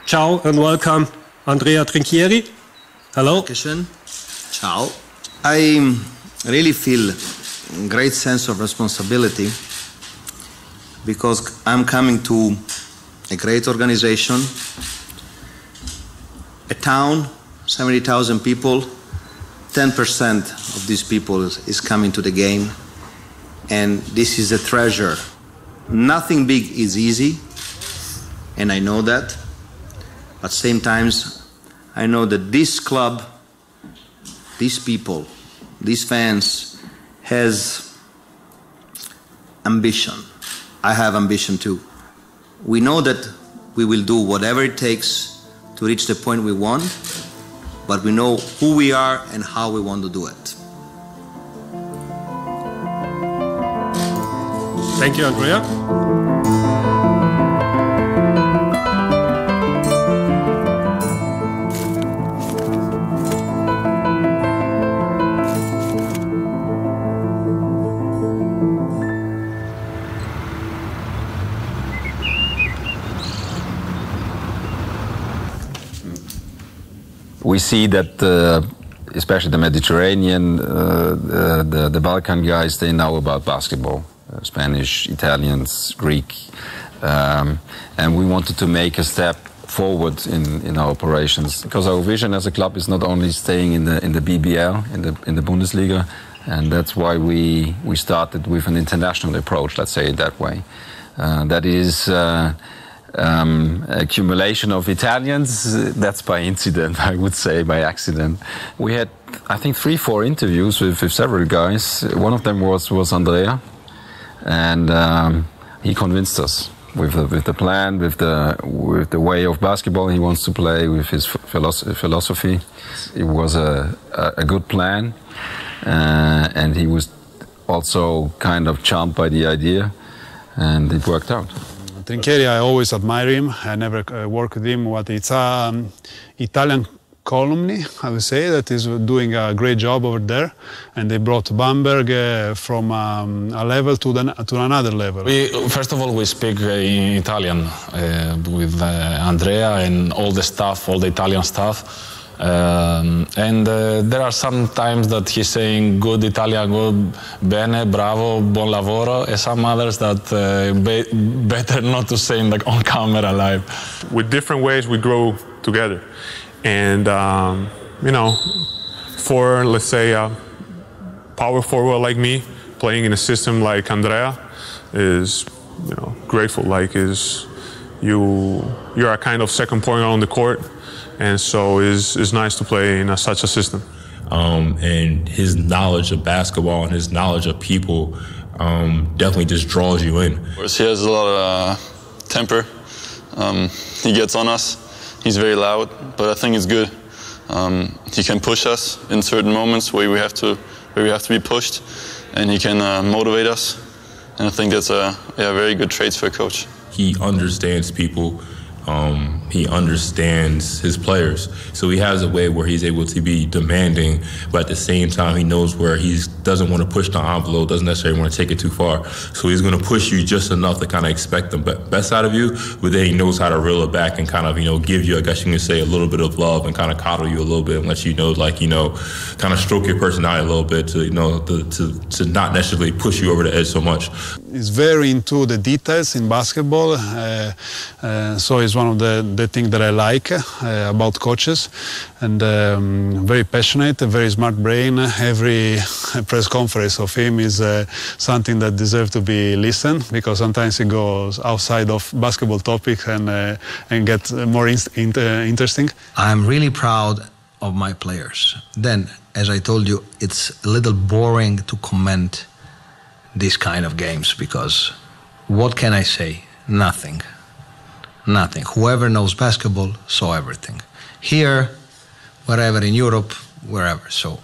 Ciao and welcome, Andrea Trινκιέρι. Hello. Ciao. I really feel a great sense of responsibility because I'm coming to a great organization, a town, 70,000 people, 10% of these people is coming to the game, and this is a treasure. Nothing big is easy, and I know that, but same times I know that this club, these people, these fans has ambition. I have ambition too. We know that we will do whatever it takes to reach the point we want, but we know who we are and how we want to do it. Thank you, Andrea. We see that, especially the Mediterranean, the Balkan guys, they know about basketball, Spanish, Italians, Greek, and we wanted to make a step forward in our operations because our vision as a club is not only staying in the BBL, in the Bundesliga, and that's why we started with an international approach. Let's say it that way. That is. Accumulation of Italians, that's by incident, I would say, by accident. We had, I think, 3-4 interviews with several guys. One of them was Andrea, and he convinced us with the plan, with the way of basketball he wants to play, with his philosophy. It was a good plan, and he was also kind of charmed by the idea, and it worked out. Trινκιέρι, I always admire him. I never worked with him. But it's an Italian column, I would say, that is doing a great job over there. And they brought Bámbberg from a level to another level. First of all, we speak in Italian with Andrea and all the staff, all the Italian staff. There are some times that he's saying good Italian, good, bene, bravo, buon lavoro, and some others that better not to say on camera live. With different ways we grow together, and for, let's say, a power forward like me playing in a system like Andrea is grateful. You're a kind of second point on the court. And so it's nice to play in such a system. And his knowledge of basketball and his knowledge of people definitely just draws you in. He has a lot of temper. He gets on us. He's very loud, but I think it's good. He can push us in certain moments where we have to be pushed, and he can motivate us. And I think that's very good traits for a coach. He understands people. He understands his players. So he has a way where he's able to be demanding, but at the same time, he knows where he doesn't want to push the envelope, doesn't necessarily want to take it too far. So he's going to push you just enough to kind of expect the best out of you, but then he knows how to reel it back and kind of, give you, I guess you can say, a little bit of love and kind of coddle you a little bit and let you know, kind of stroke your personality a little bit to not necessarily push you over the edge so much. He's very into the details in basketball, so it's one of the things that I like about coaches, and very passionate, a very smart brain. Every press conference of him is something that deserves to be listened, because sometimes he goes outside of basketball topics and gets more interesting. I'm really proud of my players. Then, as I told you, it's a little boring to comment these kind of games, because what can I say? Nothing. Nothing. Whoever knows basketball saw everything. Here, wherever in Europe, wherever. So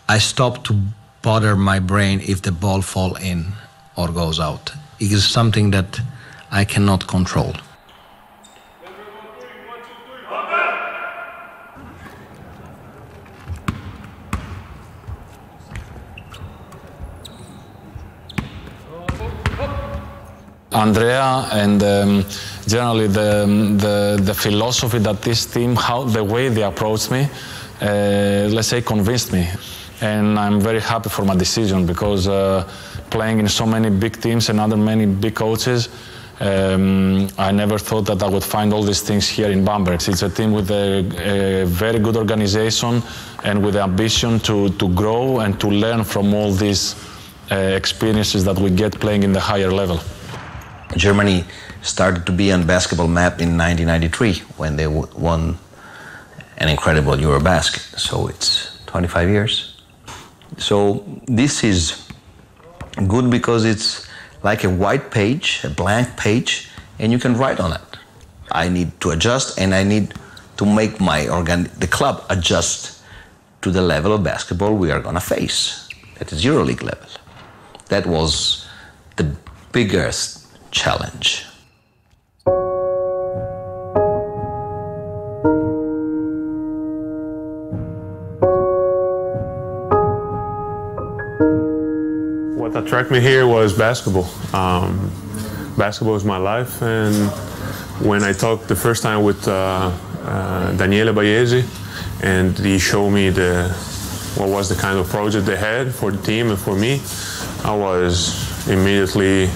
I stop to bother my brain if the ball falls in or goes out. It is something that I cannot control. Andrea and generally the philosophy that this team, the way they approached me, let's say, convinced me. And I'm very happy for my decision because playing in so many big teams and under many big coaches, I never thought that I would find all these things here in Bamberg. It's a team with a very good organization and with the ambition to grow and to learn from all these experiences that we get playing in the higher level. Germany started to be on basketball map in 1993 when they won an incredible Eurobasket. So it's 25 years. So this is good because it's like a white page, a blank page, and you can write on it. I need to adjust and I need to make the club adjust to the level of basketball we are going to face. That is Euroleague level. That was the biggest challenge. What attracted me here was basketball. Basketball is my life, and when I talked the first time with Daniele Baiesi, and he showed me what was the kind of project they had for the team and for me, I was immediately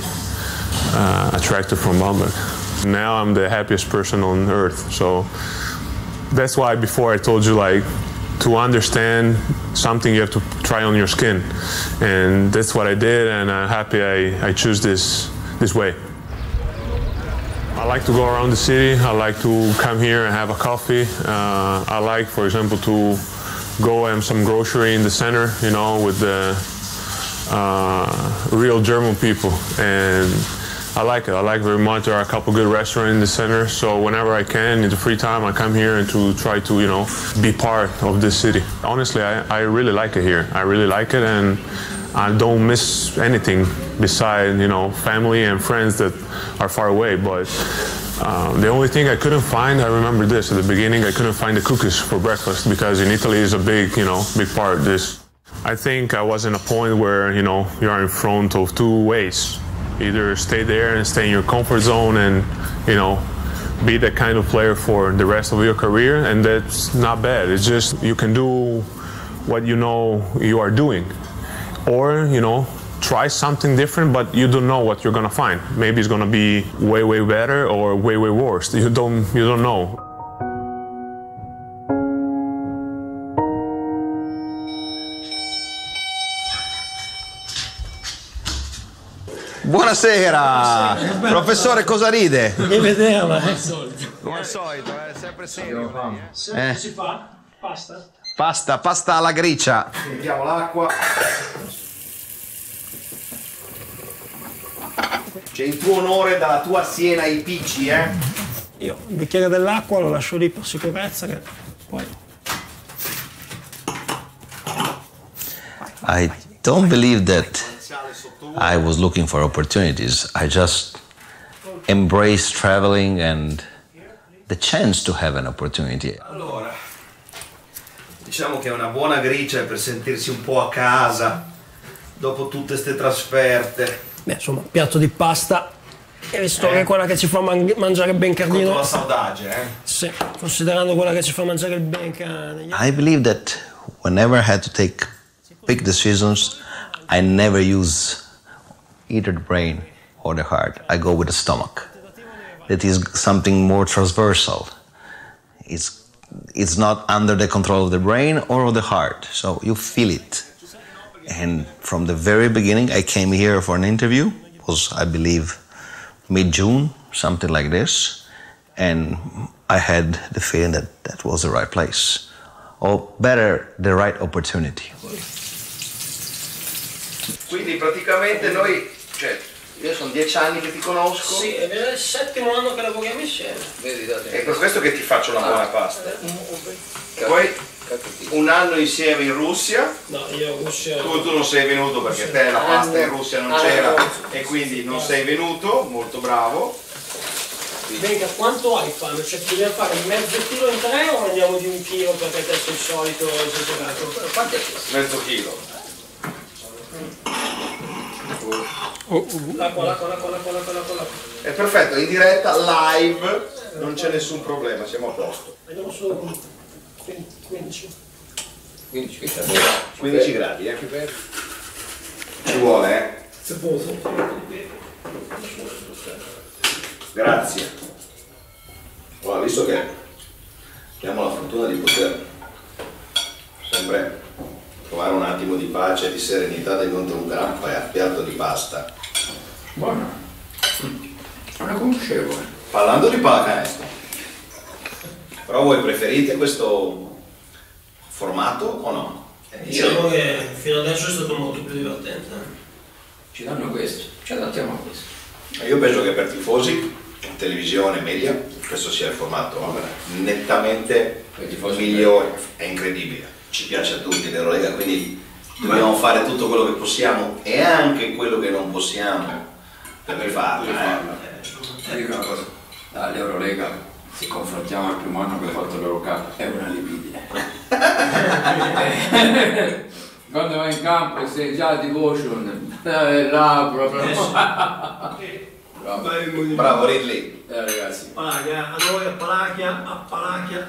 attracted from Bamberg. Now I'm the happiest person on earth, so that's why before I told you, like, to understand something you have to try on your skin, and that's what I did, and I'm happy I choose this way. I like to go around the city. I like to come here and have a coffee. I like, for example, to go and some grocery in the center, you know, with the real German people, and I like it. I like very much. There are a couple good restaurants in the center, so whenever I can, in the free time, I come here and to try to, you know, be part of this city. Honestly, I really like it here. I really like it, and I don't miss anything besides, you know, family and friends that are far away. But the only thing I couldn't find, I remember this, at the beginning, I couldn't find the cookies for breakfast because in Italy is a big, you know, big part of this. I think I was in a point where, you know, you are in front of two ways. Either stay there and stay in your comfort zone and, you know, be that kind of player for the rest of your career, and that's not bad. It's just you can do what you know you are doing. Or, you know, try something different, but you don't know what you're gonna find. Maybe it's gonna be way, way better or way, way worse. You don't know. Buonasera! Professore, cosa ride? Devi vederla, Come al solito, è sempre serio. Si fa? Pasta? Pasta alla gricia. Mettiamo l'acqua. C'è il tuo onore dalla tua Siena ai Picci, eh? Io il bicchiere dell'acqua lo lascio lì per sicurezza, che poi... I don't believe that I was looking for opportunities. I just embraced traveling and the chance to have an opportunity. Allora, diciamo che è una buona gricia per sentirsi un po' a casa dopo tutte ste trasferte. Beh, insomma, un piatto di pasta e visto che è quella che ci fa mangiare ben cardino. Contro la saudade, eh? Sì, considerando quella che ci fa mangiare il benca. I believe that whenever I had to take big decisions, I never use either the brain or the heart. I go with the stomach. It is something more transversal. It's not under the control of the brain or of the heart, so you feel it. And from the very beginning, I came here for an interview. It was, I believe, mid-June, something like this. And I had the feeling that that was the right place. Or better, the right opportunity. Quindi praticamente noi, cioè, io sono 10 anni che ti conosco. Sì, è il 7° anno che lavoriamo insieme. È per questo che ti faccio una buona pasta. Poi un anno insieme in Russia. No, io in Russia... Tu non sei venuto perché te la pasta in Russia non c'era e quindi non sei venuto, molto bravo. Venga, quanto hai fame? Cioè, dobbiamo fare mezzo chilo in 3 o andiamo di 1 chilo perché te sei il solito esagerato? Mezzo chilo. L'acqua. È perfetto, in diretta, live, non c'è nessun problema, siamo a posto. Vediamo solo 15. 15 gradi, Ci vuole, Grazie. Guarda, visto che abbiamo la fortuna di poter sempre trovare un attimo di pace e di serenità di fronte a un gran piatto di pasta. Buono. Non la conoscevo. Parlando di pallacanestro, però voi preferite questo formato o no? Diciamo che fino adesso è stato molto più divertente. Ci danno questo, ci adattiamo a questo. Io penso che per tifosi, televisione, media, questo sia il formato nettamente migliore, è incredibile, ci piace a tutti l'Eurolega, quindi dobbiamo fare tutto quello che possiamo e anche quello che non possiamo per rifarlo. Dico una cosa, all'Eurolega, se confrontiamo il primo anno che ho fatto l'Eurocup, è una libidine. Quando vai in campo sei già devotion, là proprio. Bravo Ridley. Ragazzi. Palacchia, a noi a Palacchia.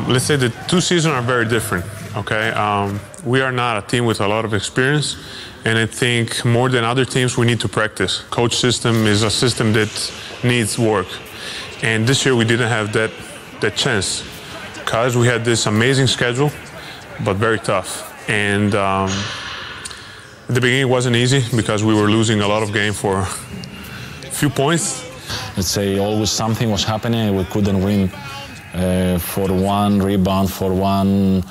Let's say the two seasons are very different, okay? We are not a team with a lot of experience, and I think more than other teams we need to practice. Coach system is a system that needs work, and this year we didn't have that chance because we had this amazing schedule, but very tough. And at the beginning it wasn't easy because we were losing a lot of games for a few points. Let's say always something was happening, we couldn't win. For one rebound, for one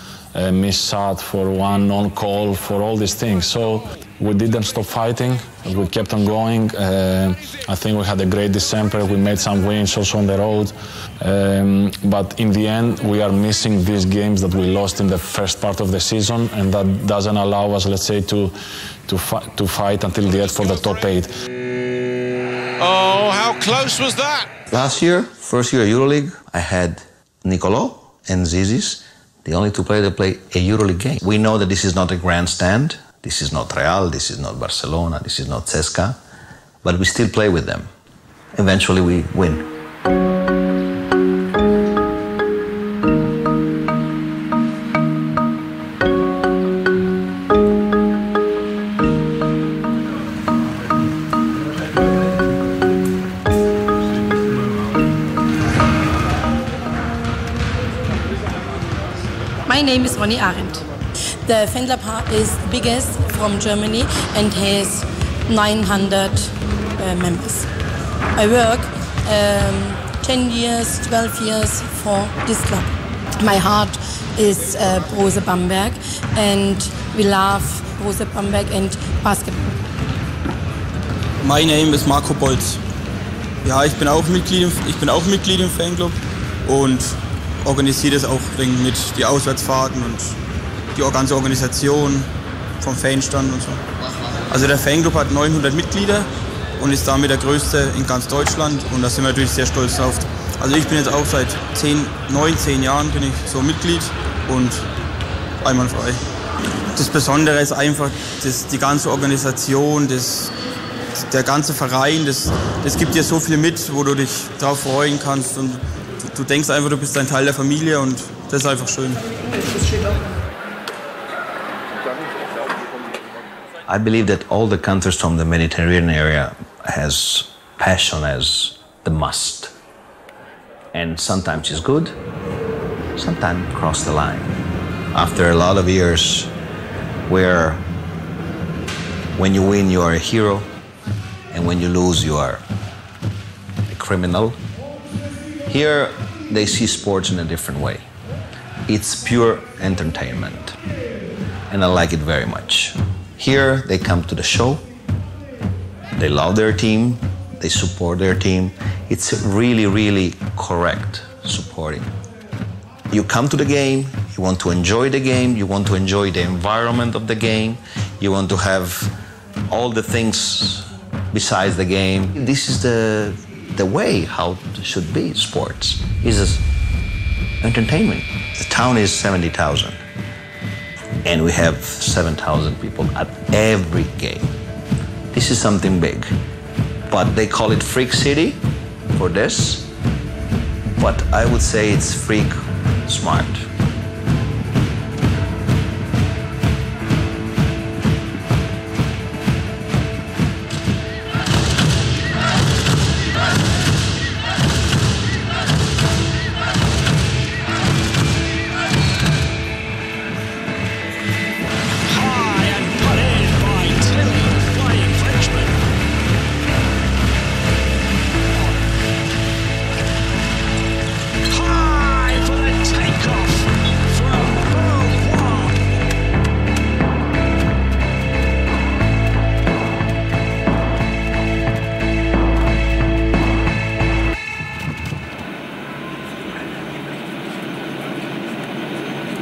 missed shot, for one non-call, for all these things. So we didn't stop fighting, we kept on going. I think we had a great December, we made some wins also on the road. But in the end, we are missing these games that we lost in the first part of the season, and that doesn't allow us, let's say, to fight until the end for the top 8. Oh, how close was that? Last year, first year Euroleague, I had Nikola and Zizis, the only two players that play a Euroleague game. We know that this is not a grandstand, this is not Real, this is not Barcelona, this is not CSKA, but we still play with them. Eventually we win. My name is Ronny Arendt. The fan club is the biggest from Germany and has 900 members. I work 10 years, 12 years for this club. My heart is Brose Bamberg and we love Brose Bamberg and basketball. My name is Marco Bolz. Ja, ich bin auch Mitglied im Fanclub und organisiere das auch mit die Auswärtsfahrten und die ganze Organisation vom Fanstand und so. Also der Fanclub hat 900 Mitglieder und ist damit der größte in ganz Deutschland und da sind wir natürlich sehr stolz drauf. Also ich bin jetzt auch seit 10 Jahren bin ich so Mitglied und einwandfrei. Das Besondere ist einfach die ganze Organisation, der ganze Verein, das gibt dir so viel mit, wo du dich drauf freuen kannst und du denkst einfach, du bist ein Teil der Familie und das ist einfach schön. I believe that all the countries from the Mediterranean area has passion as the must. And sometimes it's good, sometimes cross the line. After a lot of years where when you win you are a hero and when you lose you are a criminal, Here, they see sports in a different way. It's pure entertainment, and I like it very much. Here, they come to the show, they love their team, they support their team. It's really, really correct supporting. You come to the game, you want to enjoy the game, you want to enjoy the environment of the game, you want to have all the things besides the game. This is the way how it should be, sports. It's entertainment. The town is 70,000, and we have 7,000 people at every game. This is something big, but they call it Freak City for this, but I would say it's freak smart.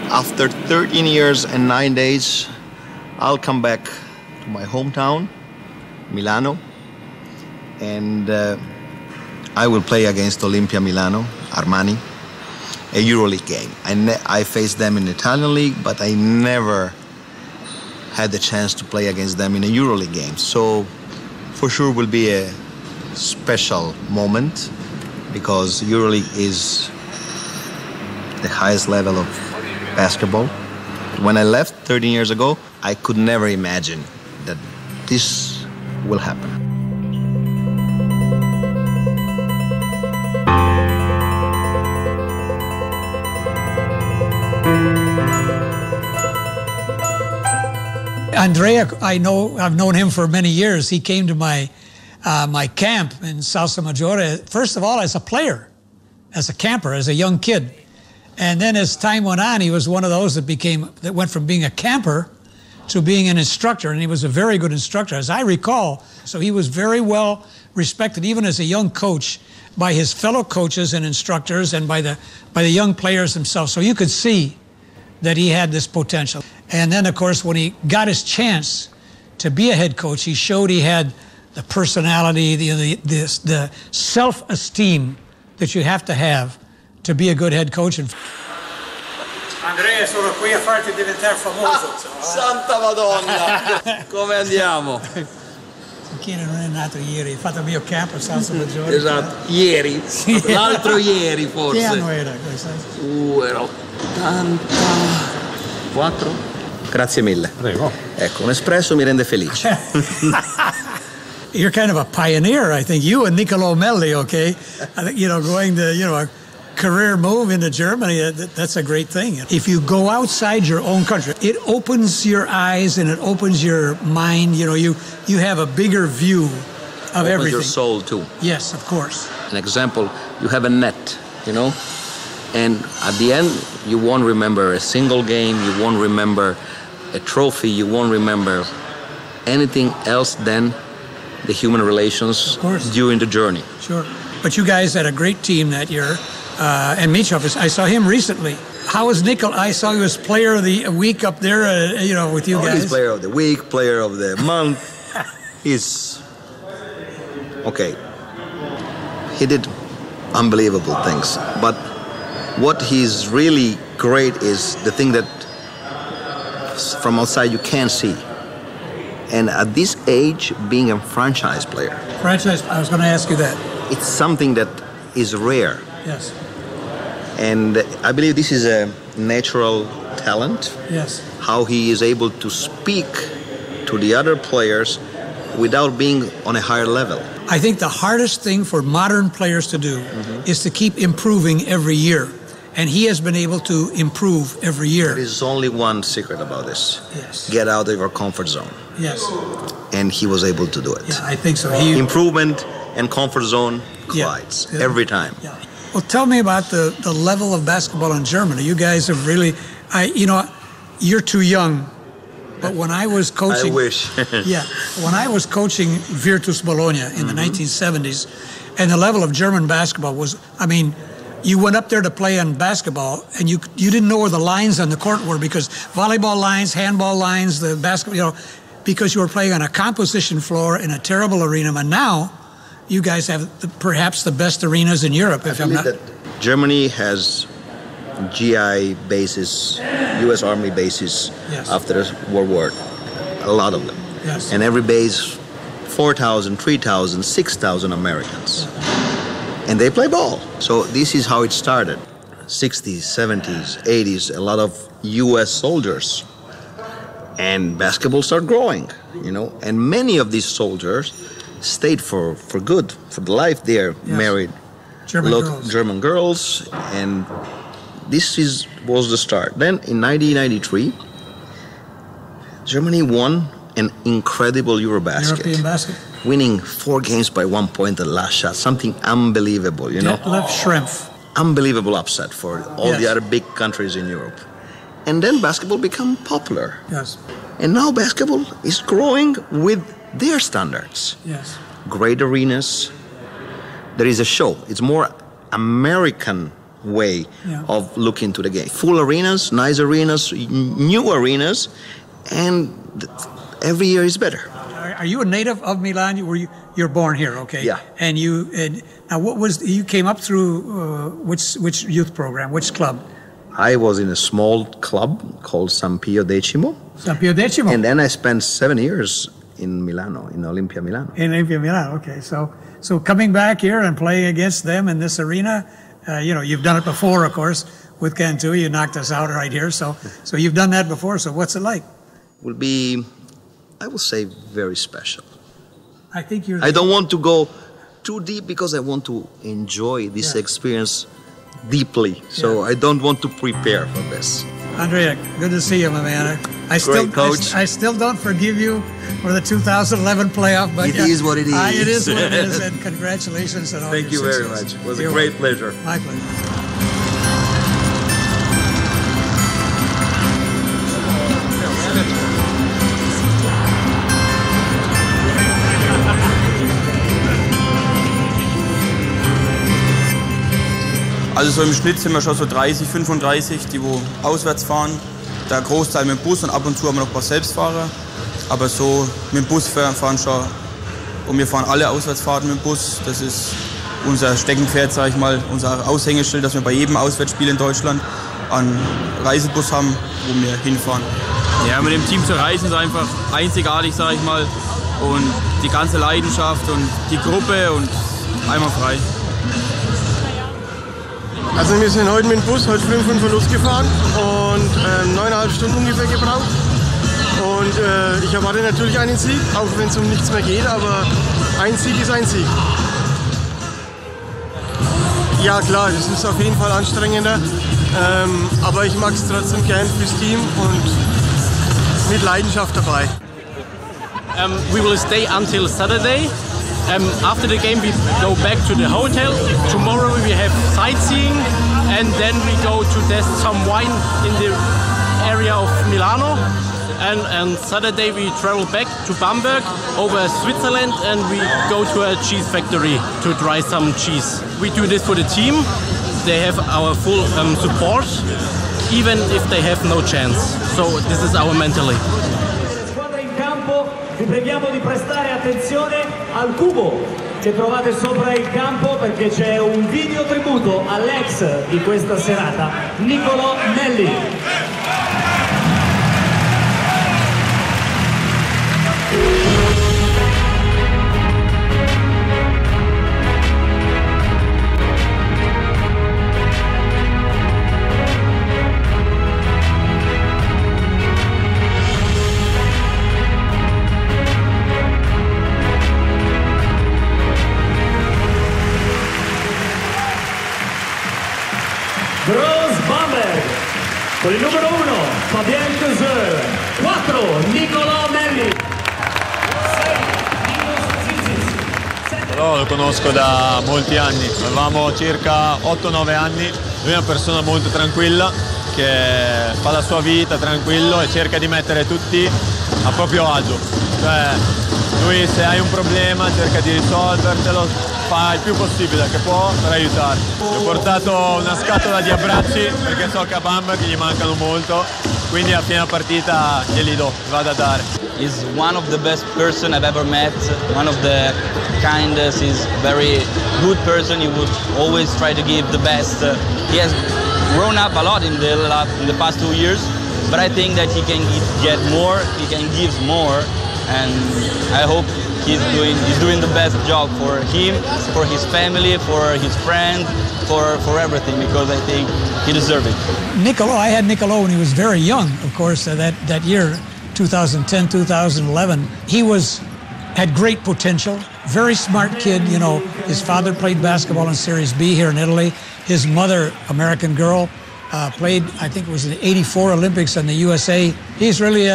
After 13 years and 9 days, I'll come back to my hometown, Milano, and I will play against Olimpia Milano, Armani, a Euroleague game. I faced them in the Italian league, but I never had the chance to play against them in a Euroleague game. So for sure will be a special moment, because Euroleague is the highest level of basketball. When I left 13 years ago, I could never imagine that this will happen. Andrea, I've known him for many years. He came to my camp in Salsa Maggiore, first of all, as a player, as a camper, as a young kid. And then as time went on, he was one of those that went from being a camper to being an instructor, and he was a very good instructor, as I recall. So he was very well respected, even as a young coach, by his fellow coaches and instructors and by the young players themselves. So you could see that he had this potential. And then, of course, when he got his chance to be a head coach, he showed he had the personality, the self-esteem that you have to be a good head coach. Andrea, sono qui a farti diventare famoso. Santa Madonna! Come andiamo? Chiede non è nato ieri, hai fatto il mio campo a Salsa Maggiore. Esatto, ieri, sì. L'altro ieri forse. Che anno era questo? Era 84. Grazie mille. Prego. Ecco, un espresso mi rende felice. You're kind of a pioneer, I think. You and Niccolò Mélli, okay? I think, going to, a career move into Germany, that's a great thing. If you go outside your own country, it opens your eyes and it opens your mind. You have a bigger view of everything. Opens your soul too. Yes, of course. An example, you have a net, and at the end, you won't remember a single game, you won't remember a trophy, you won't remember anything else than the human relations during the journey. Sure. But you guys had a great team that year. And Michov, I saw him recently. How is Nicol? I saw he was player of the week up there, with you guys. He's player of the week, player of the month. He's okay. He did unbelievable things. But what he's really great is the thing that from outside you can't see. And at this age, being a franchise player. Franchise, I was going to ask you that. It's something that is rare. Yes. And I believe this is a natural talent. Yes. How he is able to speak to the other players without being on a higher level. I think the hardest thing for modern players to do is to keep improving every year. And he has been able to improve every year. There is only one secret about this. Yes. Get out of your comfort zone. Yes. And he was able to do it. Yeah, I think so. Improvement and comfort zone collides every time. Yeah. Well, tell me about the level of basketball in Germany. You guys have really, you're too young, but when I was coaching... I wish. Yeah, when I was coaching Virtus Bologna in the 1970s, and the level of German basketball was, you went up there to play on basketball, and you didn't know where the lines on the court were, because volleyball lines, handball lines, the basketball, because you were playing on a composition floor in a terrible arena. And now, you guys have perhaps the best arenas in Europe, if I'm not... Germany has GI bases, U.S. Army bases after World War, a lot of them. Yes. And every base, 4,000, 3,000, 6,000 Americans. And they play ball. So this is how it started. 60s, 70s, 80s, a lot of U.S. soldiers. And basketball started growing, And many of these soldiers stayed for good, for the life there, married German girls. And this was the start. Then in 1993, Germany won an incredible Eurobasket. European basket. Winning 4 games by 1 point at the last shot. Something unbelievable, Detlef Schrempf. Unbelievable upset for all the other big countries in Europe. And then basketball became popular. Yes. And now basketball is growing with their standards. Yes. Great arenas. There is a show. It's more American way of looking to the game. Full arenas, nice arenas, new arenas, and every year is better. Are you a native of Milan? You're born here, okay? Yeah. And now you came up through which youth program, which club? I was in a small club called San Pio Decimo. San Pio Decimo. And then I spent 7 years in Milano, in Olimpia Milano. In Olimpia Milano, okay. So coming back here and playing against them in this arena, you've done it before, of course, with Cantu. You knocked us out right here. So you've done that before. So what's it like? Will be, I will say, very special. I think I don't want to go too deep because I want to enjoy this experience deeply. So I don't want to prepare for this. Andrea, good to see you, my man. I still don't forgive you for the 2011 playoff, but it is what it is. It is what it is, and congratulations on all Thank you very much. It was a great pleasure. My pleasure. Also so im Schnitt sind wir schon so 30, 35, die wo auswärts fahren. Der Großteil mit dem Bus und ab und zu haben wir noch ein paar Selbstfahrer. Aber so mit dem Bus fahren schon. Und wir fahren alle Auswärtsfahrten mit dem Bus. Das ist unser Steckenpferd, sag ich mal, unser Aushängeschild, dass wir bei jedem Auswärtsspiel in Deutschland einen Reisebus haben, wo wir hinfahren. Ja, mit dem Team zu reisen ist einfach einzigartig, sag ich mal. Und die ganze Leidenschaft und die Gruppe und einwandfrei. Also wir sind heute mit dem Bus, heute früh um 5 Uhr losgefahren und 9,5 Stunden ungefähr gebraucht. Und ich erwarte natürlich einen Sieg, auch wenn es um nichts mehr geht, aber ein Sieg ist ein Sieg. Ja klar, das ist auf jeden Fall anstrengender, aber ich mag es trotzdem gern fürs Team und mit Leidenschaft dabei. We will stay until Saturday. After the game we go back to the hotel. Tomorrow we have sightseeing and then we go to test some wine in the area of Milano. And Saturday we travel back to Bamberg over Switzerland and we go to a cheese factory to dry some cheese. We do this for the team. They have our full support even if they have no chance. So this is our mentality. Vi preghiamo di prestare attenzione al cubo che trovate sopra il campo perché c'è un video tributo all'ex di questa serata, Nicolo Mélli. Bamberg, con il numero 1 Fabien Coseur, 4 Nicolo Mélli, 6 Linus Zizis, 7 però lo conosco da molti anni, avevamo circa 8-9 anni, lui è una persona molto tranquilla che fa la sua vita tranquillo e cerca di mettere tutti a proprio agio, cioè lui se hai un problema cerca di risolvertelo, fa il più possibile che può per aiutarti. Gli ho portato una scatola di abbracci perché so che a Bamberg gli mancano molto, quindi a fine partita glieli do, vado a dare. He's one of the best person I've ever met, one of the kindest, he's a very good person, he would always try to give the best. He has grown up a lot in the past 2 years, but I think that he can get more, he can give more, and I hope he's doing the best job for him, for his family, for his friends, for everything, because I think he deserves it. Niccolò, I had Niccolò when he was very young, of course, that year, 2010, 2011. He had great potential, very smart kid, you know. His father played basketball in Series B here in Italy. His mother, American girl, played, I think it was the '84 Olympics in the USA. He's really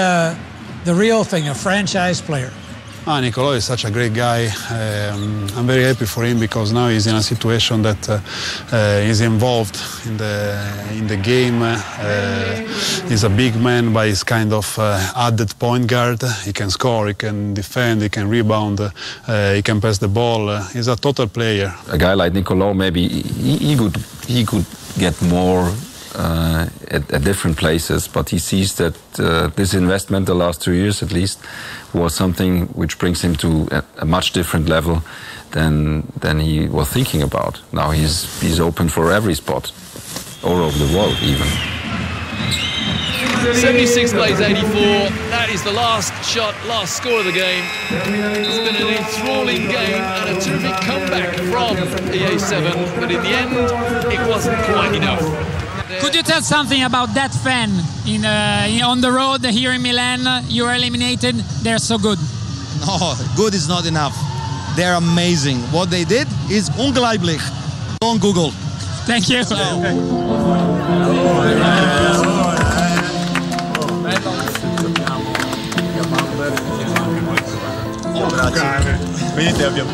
the real thing, a franchise player. Niccolò is such a great guy. I'm very happy for him because now he's in a situation that he's involved in the game. He's a big man, but he's kind of added point guard. He can score, he can defend, he can rebound, he can pass the ball. He's a total player. A guy like Niccolò, maybe he could get more at different places, but he sees that this investment the last 2 years at least was something which brings him to a much different level than he was thinking about. Now he's open for every spot, all over the world even. 76 plays 84. That is the last shot, last score of the game. It's been an enthralling game and a terrific comeback from EA7, but in the end, it wasn't quite enough. Could you tell something about that fan on the road here in Milan? You were eliminated. They're so good. No, good is not enough. They're amazing. What they did is unglaublich. On Google. Thank you. Quindi ti abbiamo